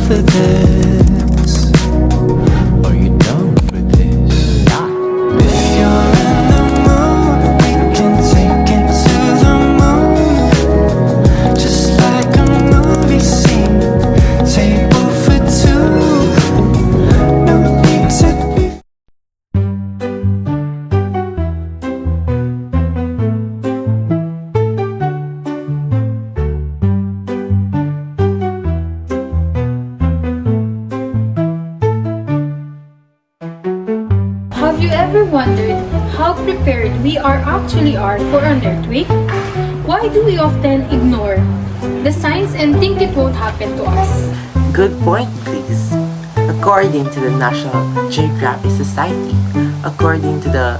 for this? Are you down for this? If you're in the mood, we can take it to the moon. Just like a movie scene, table for two. No need to be. Have you ever wondered how prepared we actually are for an earthquake? Why do we often ignore the signs and think it won't happen to us? Good point, please. According to the National Geographic Society, according to the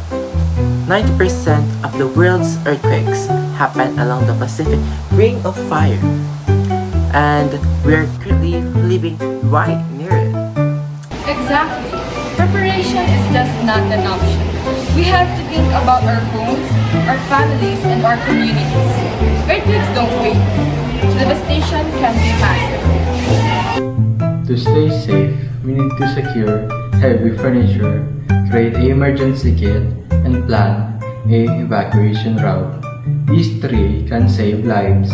90% of the world's earthquakes happen along the Pacific Ring of Fire. And we're currently living right near it. Exactly. Preparation is just not an option. We have to think about our homes, our families, and our communities. Earthquakes don't wait. Devastation can be massive. To stay safe, we need to secure heavy furniture, create an emergency kit, and plan an evacuation route. These three can save lives.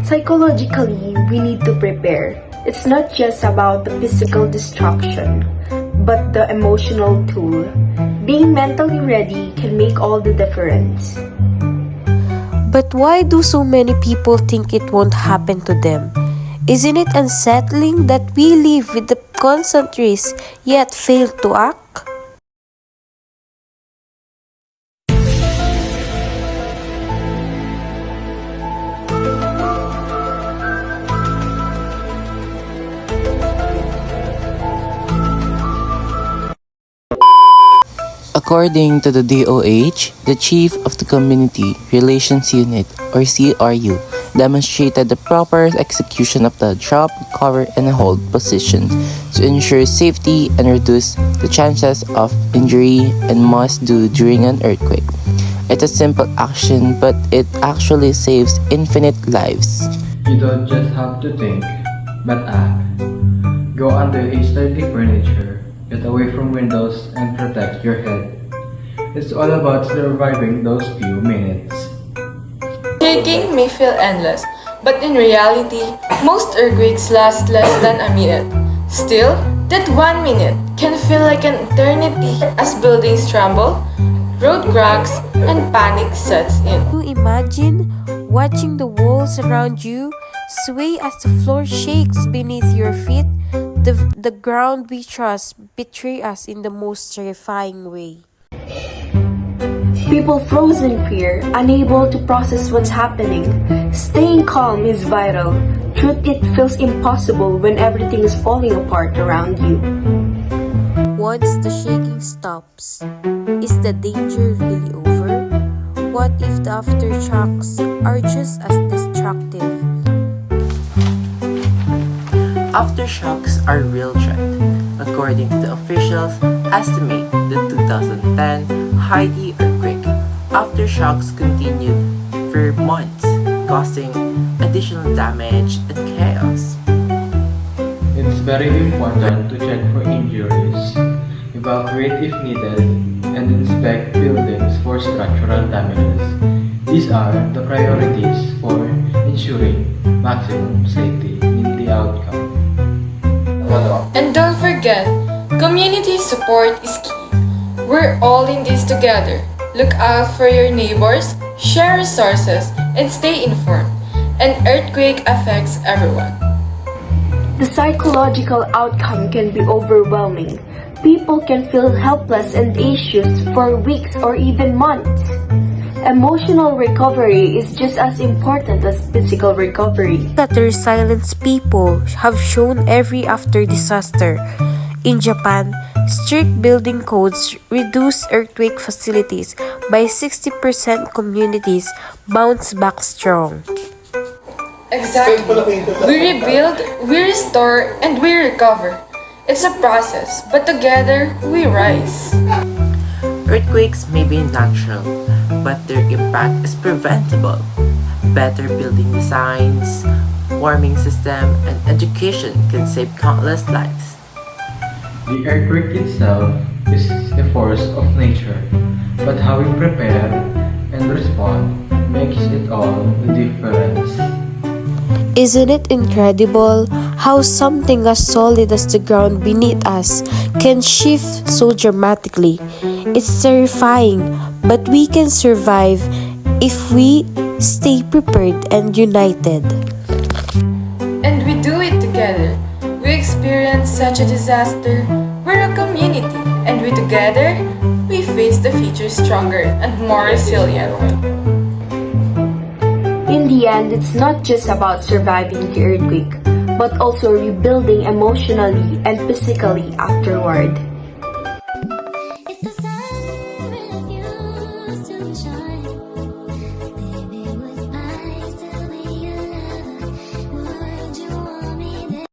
Psychologically, we need to prepare. It's not just about the physical destruction, but the emotional tool. Being mentally ready can make all the difference. But why do so many people think it won't happen to them? Isn't it unsettling that we live with the constant risk yet fail to act? According to the DOH, the Chief of the Community Relations Unit, or CRU, demonstrated the proper execution of the drop, cover, and hold positions to ensure safety and reduce the chances of injury and must do during an earthquake. It's a simple action, but it actually saves infinite lives. You don't just have to think, but act. Go under a sturdy furniture, get away from windows, and protect your head. It's all about surviving those few minutes. Shaking may feel endless, but in reality, most earthquakes last less than a minute. Still, that 1 minute can feel like an eternity as buildings tremble, road cracks, and panic sets in. Can you imagine watching the walls around you sway as the floor shakes beneath your feet? The ground we trust betray us in the most terrifying way. People froze in fear, unable to process what's happening. Staying calm is vital. Truth, it feels impossible when everything is falling apart around you. Once the shaking stops, is the danger really over? What if the aftershocks are just as destructive? Aftershocks are a real threat. According to the officials, estimate the 2010 Haiti earthquake. Aftershocks continued for months, causing additional damage and chaos. It's very important to check for injuries, evacuate if needed, and inspect buildings for structural damages. These are the priorities for ensuring maximum safety in the outcome. And don't forget, community support is key. We're all in this together. Look out for your neighbors, share resources, and stay informed. An earthquake affects everyone. The psychological outcome can be overwhelming. People can feel helpless and anxious for weeks or even months. Emotional recovery is just as important as physical recovery. That the resilience people have shown every after disaster. In Japan, strict building codes reduce earthquake facilities by 60%. Communities bounce back strong. Exactly. We rebuild, we restore, and we recover. It's a process, but together we rise. Earthquakes may be natural, but their impact is preventable. Better building designs, warming system, and education can save countless lives. The earthquake itself is a force of nature, but how we prepare and respond makes it all the difference. Isn't it incredible how something as solid as the ground beneath us can shift so dramatically? It's terrifying, but we can survive if we stay prepared and united. And we do it together. We experience such a disaster. We're a community, and we together, we face the future stronger and more resilient. In the end, it's not just about surviving the earthquake, but also rebuilding emotionally and physically afterward.